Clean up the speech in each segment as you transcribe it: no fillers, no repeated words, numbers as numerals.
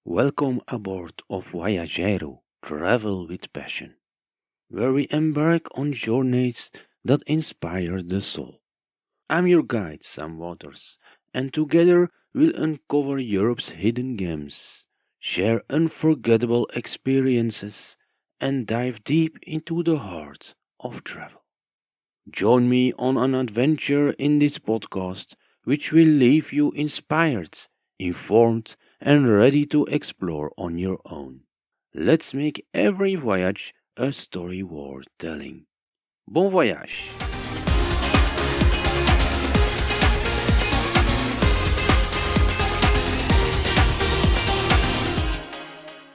Welcome aboard of Viajero, Travel with Passion, where we embark on journeys that inspire the soul. I'm your guide, Sam Waters, and together we'll uncover Europe's hidden gems, share unforgettable experiences, and dive deep into the heart of travel. Join me on an adventure in this podcast, which will leave you inspired, informed, and ready to explore on your own. Let's make every voyage a story worth telling. Bon voyage!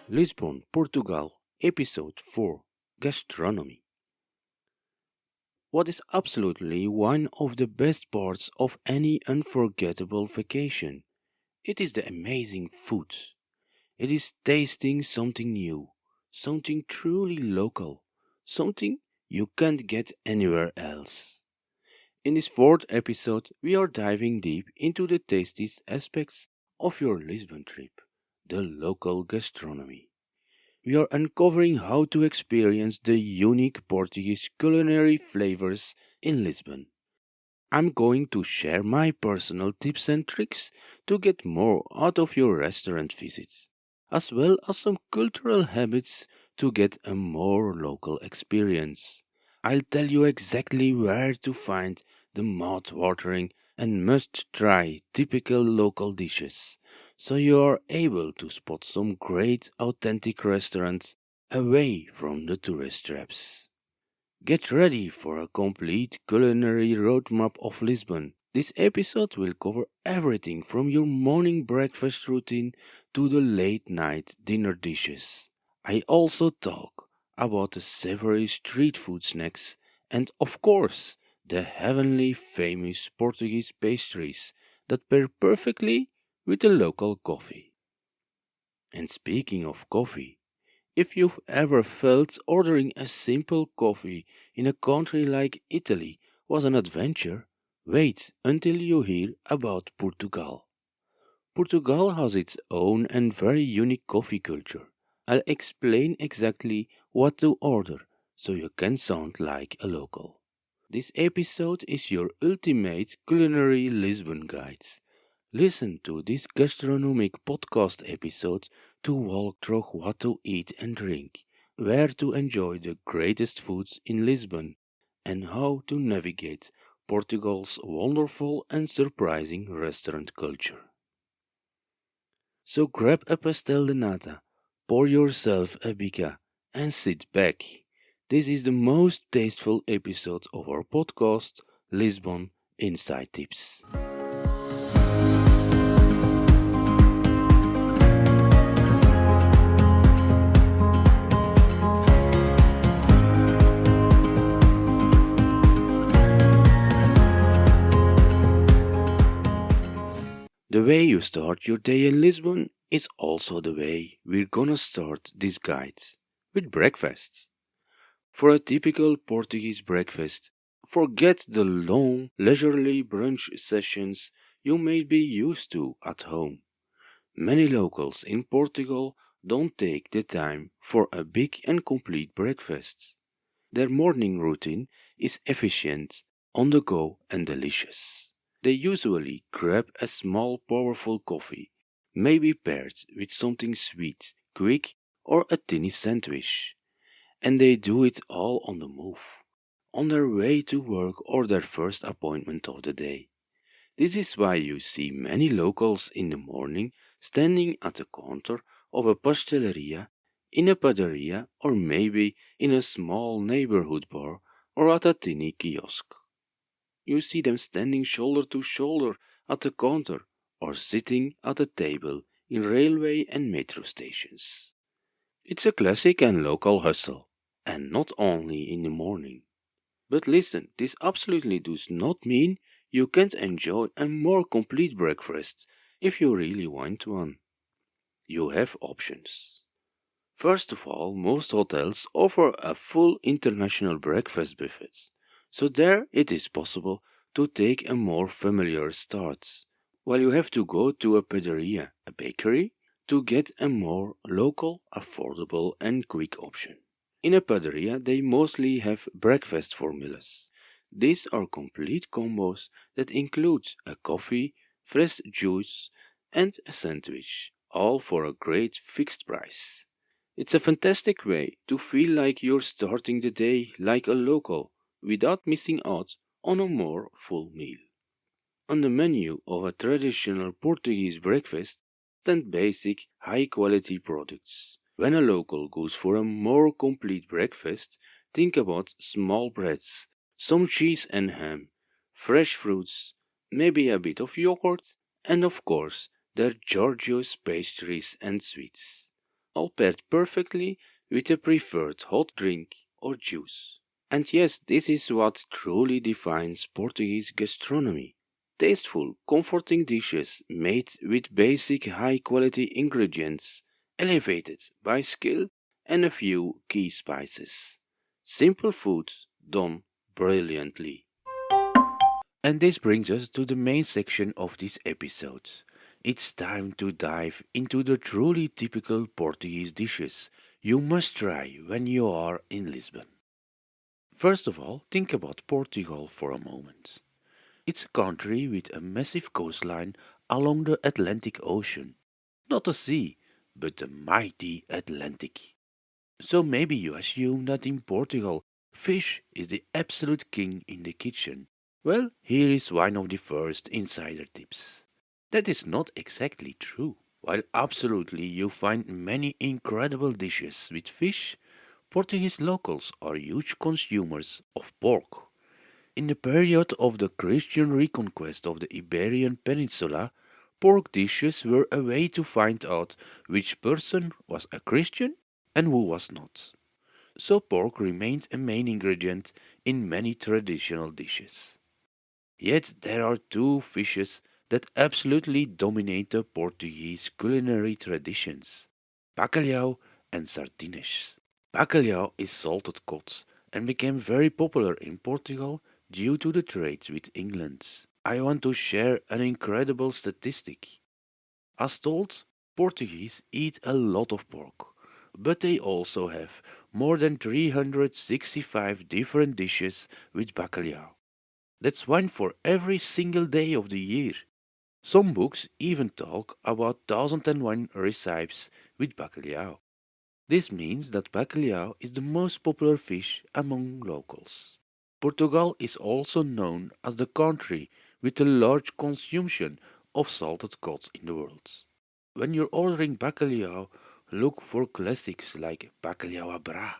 Lisbon, Portugal, Episode 4 Gastronomy. What is absolutely one of the best parts of any unforgettable vacation? It is the amazing food. It is tasting something new, something truly local, something you can't get anywhere else. In this fourth episode, we are diving deep into the tastiest aspects of your Lisbon trip, the local gastronomy. We are uncovering how to experience the unique Portuguese culinary flavors in Lisbon. I'm going to share my personal tips and tricks to get more out of your restaurant visits, as well as some cultural habits to get a more local experience. I'll tell you exactly where to find the mouth-watering and must-try typical local dishes, so you are able to spot some great authentic restaurants away from the tourist traps. Get ready for a complete culinary roadmap of Lisbon. This episode will cover everything from your morning breakfast routine to the late night dinner dishes. I also talk about the savory street food snacks and, of course, the heavenly famous Portuguese pastries that pair perfectly with the local coffee. And speaking of coffee, if you've ever felt ordering a simple coffee in a country like Italy was an adventure, wait until you hear about Portugal. Portugal has its own and very unique coffee culture. I'll explain exactly what to order so you can sound like a local. This episode is your ultimate culinary Lisbon guide. Listen to this gastronomic podcast episode to walk through what to eat and drink, where to enjoy the greatest foods in Lisbon, and how to navigate Portugal's wonderful and surprising restaurant culture. So grab a pastel de nata, pour yourself a bica, and sit back. This is the most tasteful episode of our podcast, Lisbon Inside Tips. The way you start your day in Lisbon is also the way we're gonna start this guide, with breakfasts. For a typical Portuguese breakfast, forget the long, leisurely brunch sessions you may be used to at home. Many locals in Portugal don't take the time for a big and complete breakfast. Their morning routine is efficient, on the go, and delicious. They usually grab a small, powerful coffee, maybe paired with something sweet, quick, or a tiny sandwich. And they do it all on the move, on their way to work or their first appointment of the day. This is why you see many locals in the morning standing at the counter of a pasteleria, in a padaria, or maybe in a small neighborhood bar or at a tiny kiosk. You see them standing shoulder to shoulder at the counter or sitting at a table in railway and metro stations. It's a classic and local hustle, and not only in the morning. But listen, this absolutely does not mean you can't enjoy a more complete breakfast if you really want one. You have options. First of all, most hotels offer a full international breakfast buffet, so there it is possible to take a more familiar start. While you have to go to a padaria, a bakery, to get a more local, affordable, and quick option. In a padaria, they mostly have breakfast formulas. These are complete combos that include a coffee, fresh juice, and a sandwich, all for a great fixed price. It's a fantastic way to feel like you're starting the day like a local without missing out on a more full meal. On the menu of a traditional Portuguese breakfast stand basic, high quality products. When a local goes for a more complete breakfast, think about small breads, some cheese and ham, fresh fruits, maybe a bit of yogurt, and of course, their gorgeous pastries and sweets, all paired perfectly with a preferred hot drink or juice. And yes, this is what truly defines Portuguese gastronomy. Tasteful, comforting dishes made with basic high quality ingredients, elevated by skill and a few key spices. Simple food done brilliantly. And this brings us to the main section of this episode. It's time to dive into the truly typical Portuguese dishes you must try when you are in Lisbon. First of all, think about Portugal for a moment. It's a country with a massive coastline along the Atlantic Ocean. Not a sea, but the mighty Atlantic. So maybe you assume that in Portugal, fish is the absolute king in the kitchen. Well, here is one of the first insider tips. That is not exactly true. While absolutely you find many incredible dishes with fish, Portuguese locals are huge consumers of pork. In the period of the Christian reconquest of the Iberian Peninsula, pork dishes were a way to find out which person was a Christian and who was not. So pork remains a main ingredient in many traditional dishes. Yet there are two fishes that absolutely dominate the Portuguese culinary traditions: bacalhau and sardines. Bacalhau is salted cod and became very popular in Portugal due to the trade with England. I want to share an incredible statistic. As told, Portuguese eat a lot of pork, but they also have more than 365 different dishes with bacalhau. That's one for every single day of the year. Some books even talk about 1001 recipes with bacalhau. This means that bacalhau is the most popular fish among locals. Portugal is also known as the country with a large consumption of salted cod in the world. When you're ordering bacalhau, look for classics like bacalhau à Brás,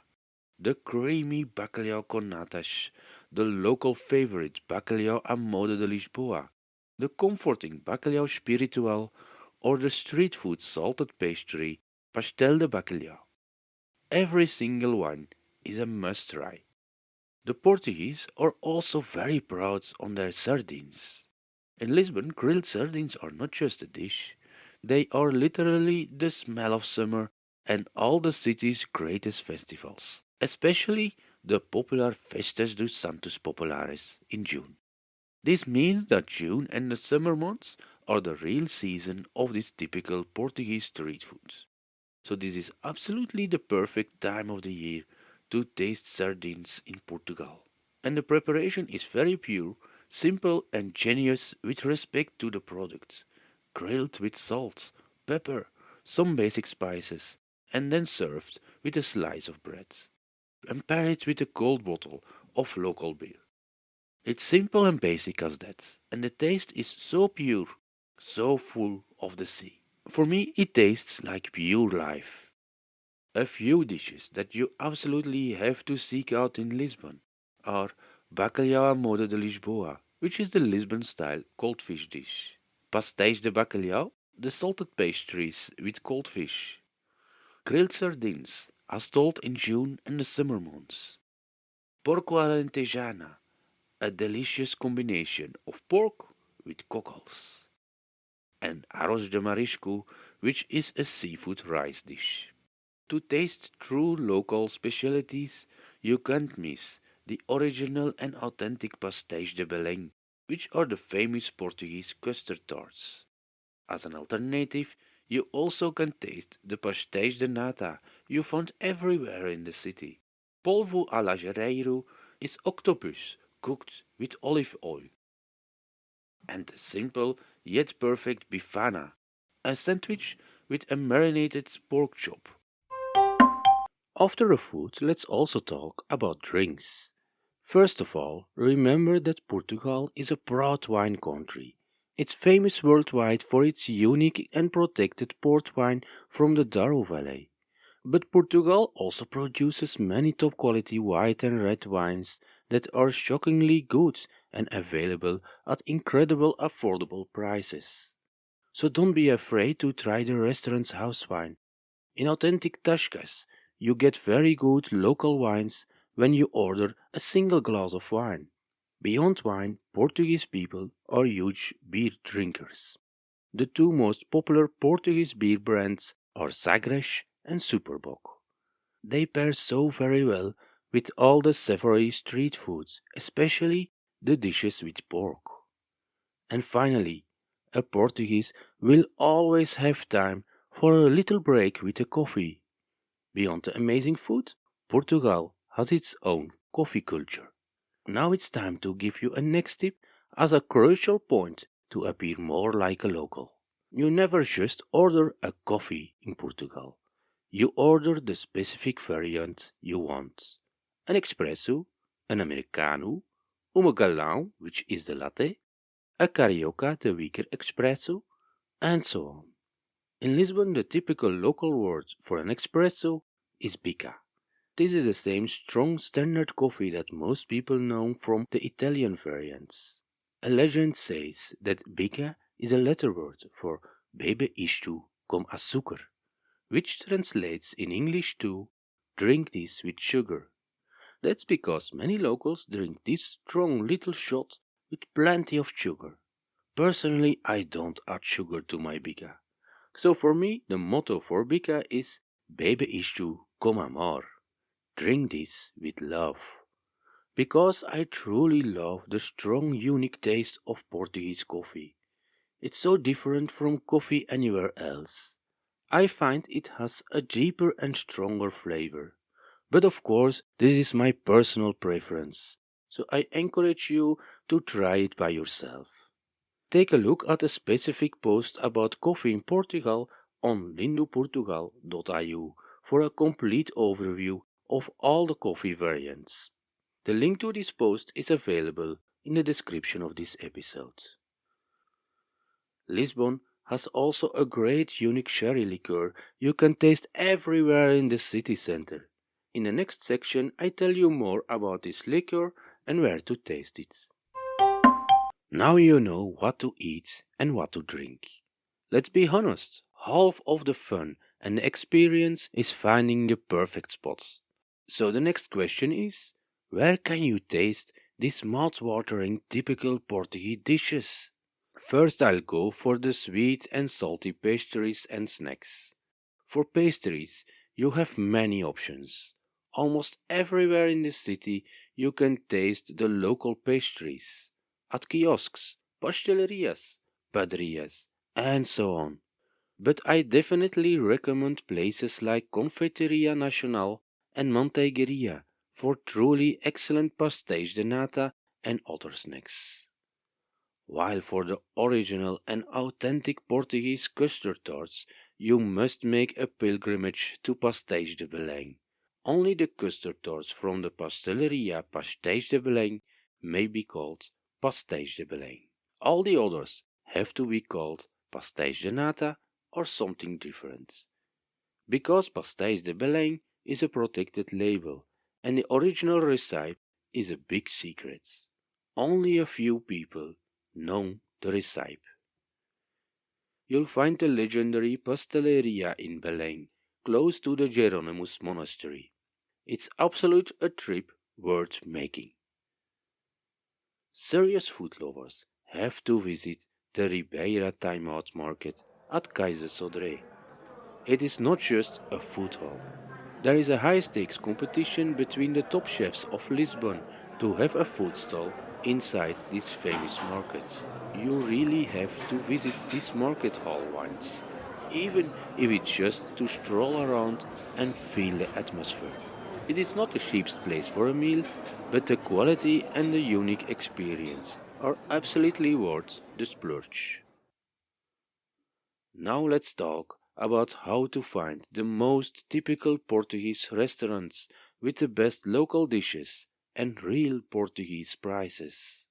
the creamy bacalhau con natas, the local favorite bacalhau à moda de Lisboa, the comforting bacalhau spiritual, or the street food salted pastry pastel de bacalhau. Every single one is a must try. The Portuguese are also very proud on their sardines. In Lisbon, grilled sardines are not just a dish, they are literally the smell of summer and all the city's greatest festivals, especially the popular Festas dos Santos Populares in June. This means that June and the summer months are the real season of this typical Portuguese street food. So this is absolutely the perfect time of the year to taste sardines in Portugal. And the preparation is very pure, simple and genius with respect to the product. Grilled with salt, pepper, some basic spices, and then served with a slice of bread. And pair it with a cold bottle of local beer. It's simple and basic as that, and the taste is so pure, so full of the sea. For me, it tastes like pure life. A few dishes that you absolutely have to seek out in Lisbon are bacalhau à moda de Lisboa, which is the Lisbon style cold fish dish. Pastéis de bacalhau, the salted pastries with cold fish. Grilled sardines, as told in June and the summer months. Porco alentejana, a delicious combination of pork with cockles. And arroz de marisco, which is a seafood rice dish. To taste true local specialities, you can't miss the original and authentic pastéis de Belém, which are the famous Portuguese custard tarts. As an alternative, You also can taste the pastéis de nata you found everywhere in the city. Polvo alla Gereiro is octopus cooked with olive oil. And the simple yet perfect bifana, a sandwich with a marinated pork chop. After the food, let's also talk about drinks. First of all, remember that Portugal is a proud wine country. It's famous worldwide for its unique and protected port wine from the Douro Valley. But Portugal also produces many top quality white and red wines that are shockingly good and available at incredible affordable prices. So don't be afraid to try the restaurant's house wine. In authentic Tascas, you get very good local wines when you order a single glass of wine. Beyond wine, Portuguese people are huge beer drinkers. The two most popular Portuguese beer brands are Sagres and Superboc. They pair so very well with all the savory street foods, especially the dishes with pork. And finally, a Portuguese will always have time for a little break with a coffee. Beyond the amazing food, Portugal has its own coffee culture. Now it's time to give you a next tip as a crucial point to appear more like a local. You never just order a coffee in Portugal. You order the specific variant you want. An espresso, an americano, uma galão, which is the latte, a carioca, the weaker espresso, and so on. In Lisbon, the typical local word for an espresso is bica. This is the same strong standard coffee that most people know from the Italian variants. A legend says that bica is a Latin word for bebe isto com açúcar, which translates in English to drink this with sugar. That's because many locals drink this strong little shot with plenty of sugar. Personally, I don't add sugar to my bica. So for me, the motto for bica is bebe isto com amor. Drink this with love. Because I truly love the strong, unique taste of Portuguese coffee. It's so different from coffee anywhere else. I find it has a deeper and stronger flavor. But of course, this is my personal preference, so I encourage you to try it by yourself. Take a look at a specific post about coffee in Portugal on lindoportugal.eu for a complete overview of all the coffee variants. The link to this post is available in the description of this episode. Lisbon has also a great unique sherry liqueur you can taste everywhere in the city center. In the next section, I tell you more about this liqueur and where to taste it. Now you know what to eat and what to drink. Let's be honest, half of the fun and the experience is finding the perfect spot. So the next question is, where can you taste these mouth-watering typical Portuguese dishes? First I'll go for the sweet and salty pastries and snacks. For pastries, you have many options. Almost everywhere in the city you can taste the local pastries. At kiosks, pastelerias, paderias, and so on. But I definitely recommend places like Confeiteria Nacional and Manteigueria for truly excellent pastéis de nata and other snacks. While for the original and authentic Portuguese custard tarts, you must make a pilgrimage to Pastéis de Belém. Only the custard tarts from the Pasteleria Pastéis de Belém may be called Pastéis de Belém. All the others have to be called Pastéis de Nata or something different. Because Pastéis de Belém is a protected label and the original recipe is a big secret. Only a few people know the recipe. You'll find the legendary Pasteleria in Belém, close to the Geronimus monastery. It's absolute a trip worth making. Serious food lovers have to visit the Ribeira Time Out Market at Kaiser Sodré. It is not just a food hall. There is a high-stakes competition between the top chefs of Lisbon to have a food stall inside this famous market. You really have to visit this market hall once. even if it's just to stroll around and feel the atmosphere. It is not the cheapest place for a meal, but the quality and the unique experience are absolutely worth the splurge. Now let's talk about how to find the most typical Portuguese restaurants with the best local dishes and real Portuguese prices.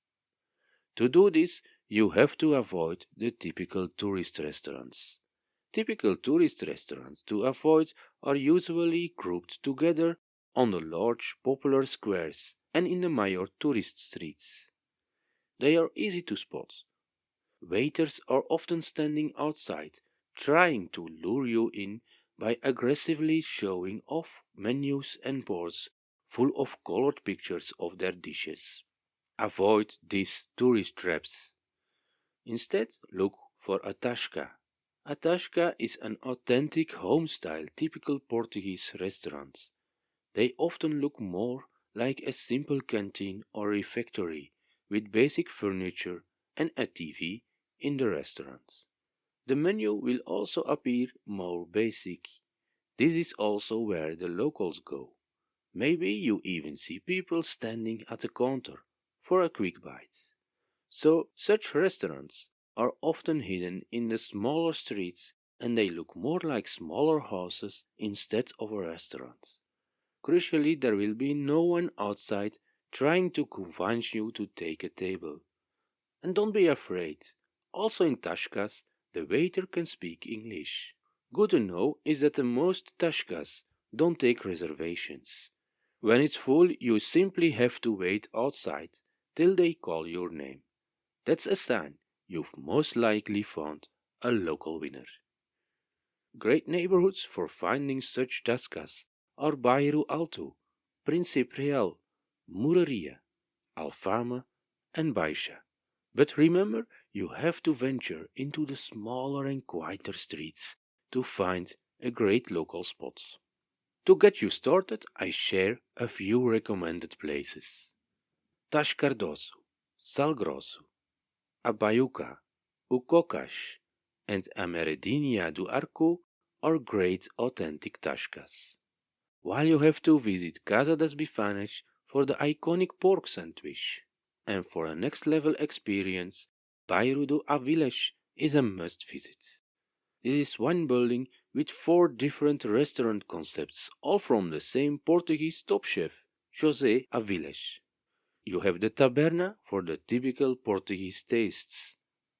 To do this, you have to avoid the typical tourist restaurants. Typical tourist restaurants to avoid are usually grouped together on the large popular squares and in the major tourist streets. They are easy to spot. Waiters are often standing outside, trying to lure you in by aggressively showing off menus and boards full of colored pictures of their dishes. Avoid these tourist traps. Instead, look for a tasca. A tasca is an authentic home-style typical Portuguese restaurant. They often look more like a simple canteen or refectory with basic furniture and a TV in the restaurant. The menu will also appear more basic. This is also where the locals go. Maybe you even see people standing at the counter for a quick bite. So, such restaurants are often hidden in the smaller streets and they look more like smaller houses instead of a restaurant. Crucially, there will be no one outside trying to convince you to take a table. And don't be afraid. Also in Tashkas, the waiter can speak English. Good to know is that the most Tashkas don't take reservations. When it's full, you simply have to wait outside till they call your name. That's a sign you've most likely found a local winner. Great neighborhoods for finding such tascas are Bairro Alto, Príncipe Real, Muraria, Alfama, and Baixa. But remember, you have to venture into the smaller and quieter streets to find a great local spot. To get you started, I share a few recommended places. Tascardoso, Salgrosso, Abaiuca, Ucocas, and Ameredinha do Arco are great authentic tascas. While you have to visit Casa das Bifanas for the iconic pork sandwich, and for a next level experience, Bairro do Avilas is a must visit. This is one building with four different restaurant concepts, all from the same Portuguese top chef, José Avilas. You have the taberna for the typical Portuguese tastes,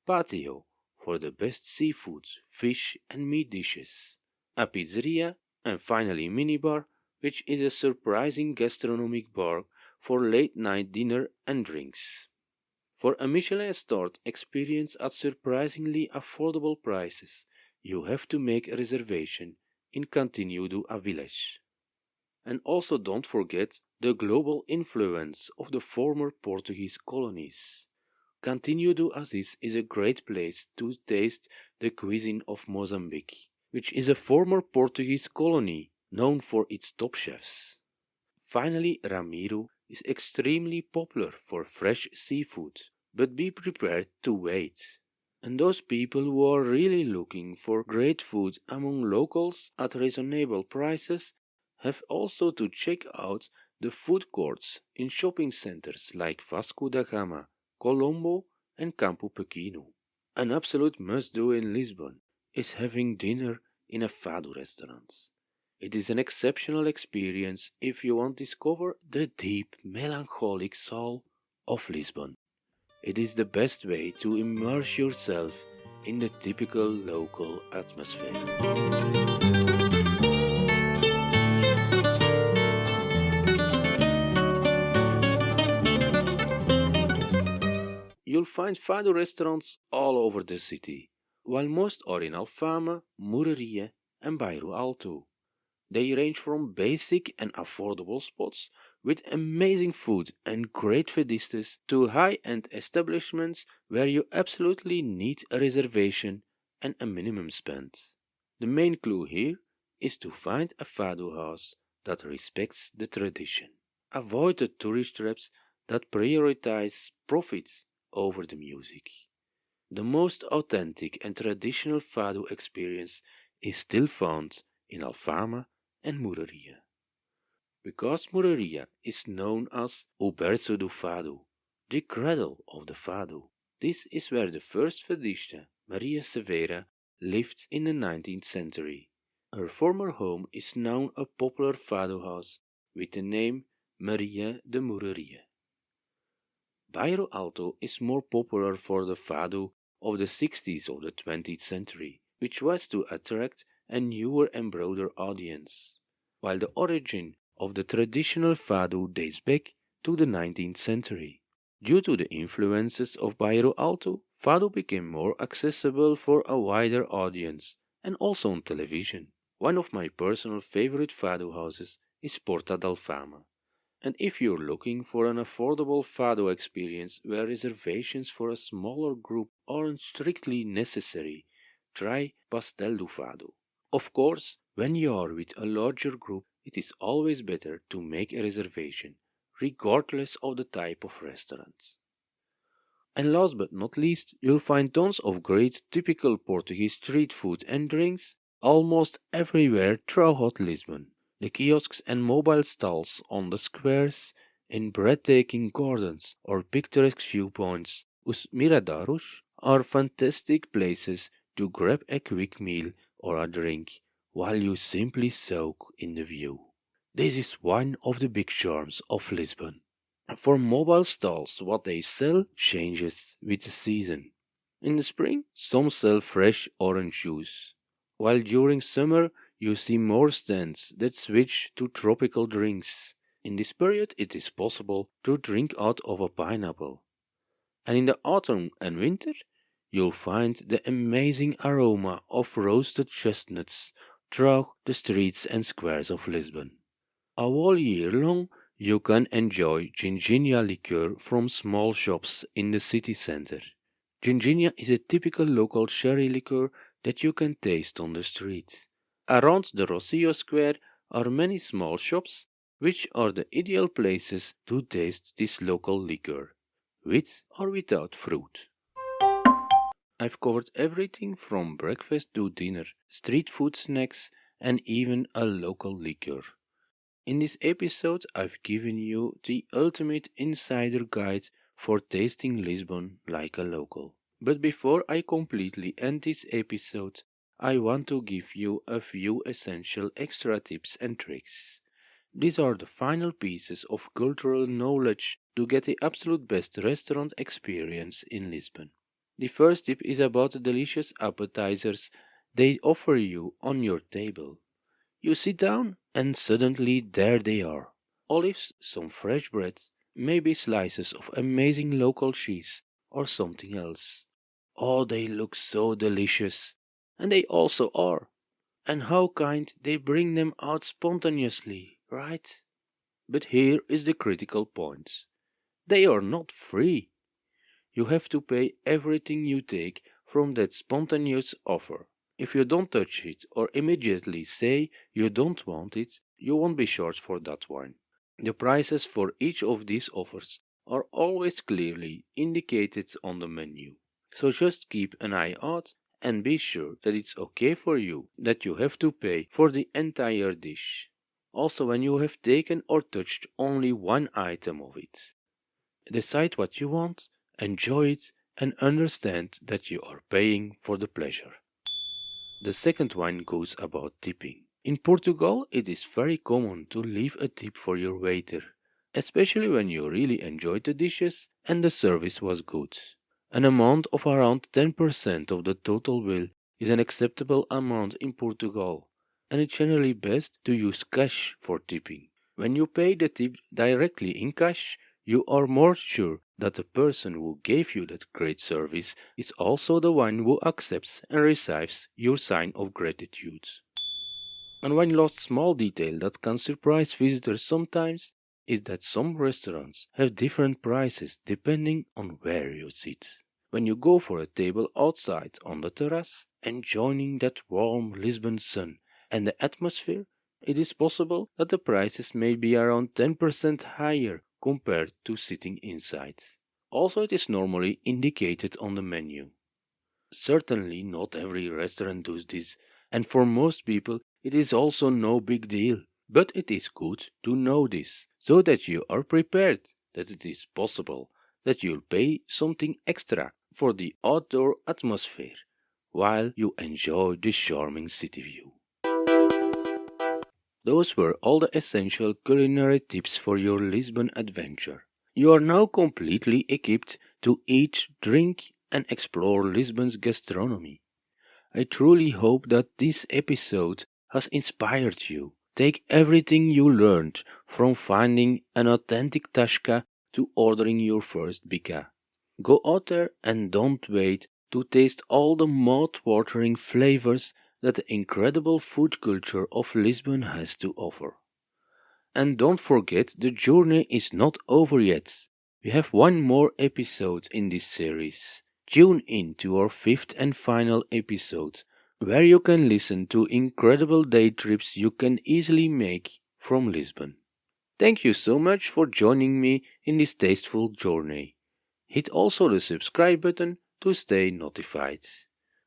patio for the best seafood, fish, and meat dishes, a pizzeria, and finally minibar, which is a surprising gastronomic bar for late night dinner and drinks. For a Michelin-starred experience at surprisingly affordable prices, you have to make a reservation in Cantinho do Avilés. And also don't forget the global influence of the former Portuguese colonies. Cantinho do Aziz is a great place to taste the cuisine of Mozambique, which is a former Portuguese colony known for its top chefs. Finally, Ramiro is extremely popular for fresh seafood, but be prepared to wait. And those people who are really looking for great food among locals at reasonable prices have also to check out the food courts in shopping centers like Vasco da Gama, Colombo, and Campo Pequeno. An absolute must do in Lisbon is having dinner in a fado restaurant. It is an exceptional experience if you want to discover the deep, melancholic soul of Lisbon. It is the best way to immerse yourself in the typical local atmosphere. You'll find fado restaurants all over the city, while most are in Alfama, Muraria, and Bairro Alto. They range from basic and affordable spots with amazing food and great fadistas to high-end establishments where you absolutely need a reservation and a minimum spend. The main clue here is to find a fado house that respects the tradition. Avoid the tourist traps that prioritize profits over the music. The most authentic and traditional fado experience is still found in Alfama and Mureria. Because Mureria is known as o berço do fado, the cradle of the fado. This is where the first fadista, Maria Severa, lived in the 19th century. Her former home is now a popular fado house with the name Maria de Mureria. Bairro Alto is more popular for the fado of the 60s of the 20th century, which was to attract a newer and broader audience, while the origin of the traditional fado dates back to the 19th century. Due to the influences of Bairro Alto, fado became more accessible for a wider audience and also on television. One of my personal favorite fado houses is Porta d'Alfama. And if you're looking for an affordable fado experience where reservations for a smaller group aren't strictly necessary, try Pastel do Fado. Of course, when you are with a larger group, it is always better to make a reservation, regardless of the type of restaurant. And last but not least, you'll find tons of great typical Portuguese street food and drinks almost everywhere throughout Lisbon. The kiosks and mobile stalls on the squares, in breathtaking gardens or picturesque viewpoints, os miradouros are fantastic places to grab a quick meal or a drink while you simply soak in the view. This is one of the big charms of Lisbon. For mobile stalls, what they sell changes with the season. In the spring, some sell fresh orange juice, while during summer you see more stands that switch to tropical drinks. In this period, it is possible to drink out of a pineapple. And in the autumn and winter, you'll find the amazing aroma of roasted chestnuts throughout the streets and squares of Lisbon. All year long, you can enjoy ginginha liqueur from small shops in the city center. Ginginha is a typical local sherry liqueur that you can taste on the street. Around the Rocio Square are many small shops, which are the ideal places to taste this local liqueur, with or without fruit. I've covered everything from breakfast to dinner, street food snacks, and even a local liqueur. In this episode, I've given you the ultimate insider guide for tasting Lisbon like a local. But before I completely end this episode, I want to give you a few essential extra tips and tricks. These are the final pieces of cultural knowledge to get the absolute best restaurant experience in Lisbon. The first tip is about the delicious appetizers they offer you on your table. You sit down, and suddenly there they are. Olives, some fresh bread, maybe slices of amazing local cheese, or something else. Oh, they look so delicious. And they also are. And how kind they bring them out spontaneously, right? But here is the critical point. They are not free. You have to pay everything you take from that spontaneous offer. If you don't touch it or immediately say you don't want it, you won't be charged for that one. The prices for each of these offers are always clearly indicated on the menu. So just keep an eye out and be sure that it's okay for you that you have to pay for the entire dish. Also, when you have taken or touched only one item of it. Decide what you want, enjoy it, and understand that you are paying for the pleasure. The second one goes about tipping. In Portugal, it is very common to leave a tip for your waiter, especially when you really enjoyed the dishes and the service was good. An amount of around 10% of the total bill is an acceptable amount in Portugal, and it's generally best to use cash for tipping. When you pay the tip directly in cash, you are more sure that the person who gave you that great service is also the one who accepts and receives your sign of gratitude. And one last small detail that can surprise visitors sometimes is that some restaurants have different prices depending on where you sit. When you go for a table outside on the terrace, enjoying that warm Lisbon sun and the atmosphere, it is possible that the prices may be around 10% higher compared to sitting inside. Also, it is normally indicated on the menu. Certainly, not every restaurant does this, and for most people, it is also no big deal. But it is good to know this, so that you are prepared, that it is possible, that you'll pay something extra for the outdoor atmosphere while you enjoy the charming city view. Those were all the essential culinary tips for your Lisbon adventure. You are now completely equipped to eat, drink, and explore Lisbon's gastronomy. I truly hope that this episode has inspired you. Take everything you learned, from finding an authentic Tashka to ordering your first bika. Go out there and don't wait to taste all the mouth-watering flavors that the incredible food culture of Lisbon has to offer. And don't forget, the journey is not over yet. We have one more episode in this series. Tune in to our fifth and final episode, where you can listen to incredible day trips you can easily make from Lisbon. Thank you so much for joining me in this tasteful journey. Hit also the subscribe button to stay notified.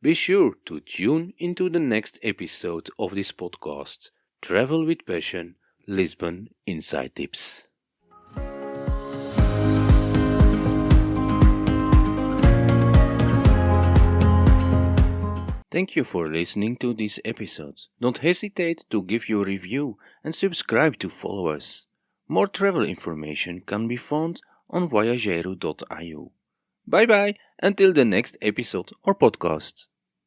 Be sure to tune into the next episode of this podcast, Travel with Passion, Lisbon Inside Tips. Thank you for listening to this episode. Don't hesitate to give your review and subscribe to follow us. More travel information can be found on voyagero.io. Bye bye until the next episode or podcast.